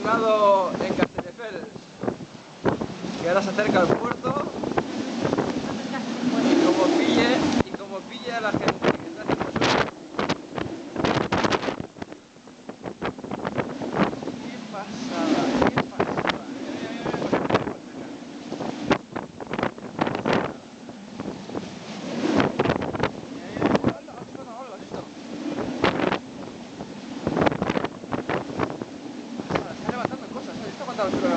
afincado en Castelldefels, que ahora se acerca al puerto y como pille a la gente que está haciendo surf. ¡Qué pasada! ¡Qué pasada! ¿Lo has visto? Está levantando cosas, ¿has visto cuánta altura?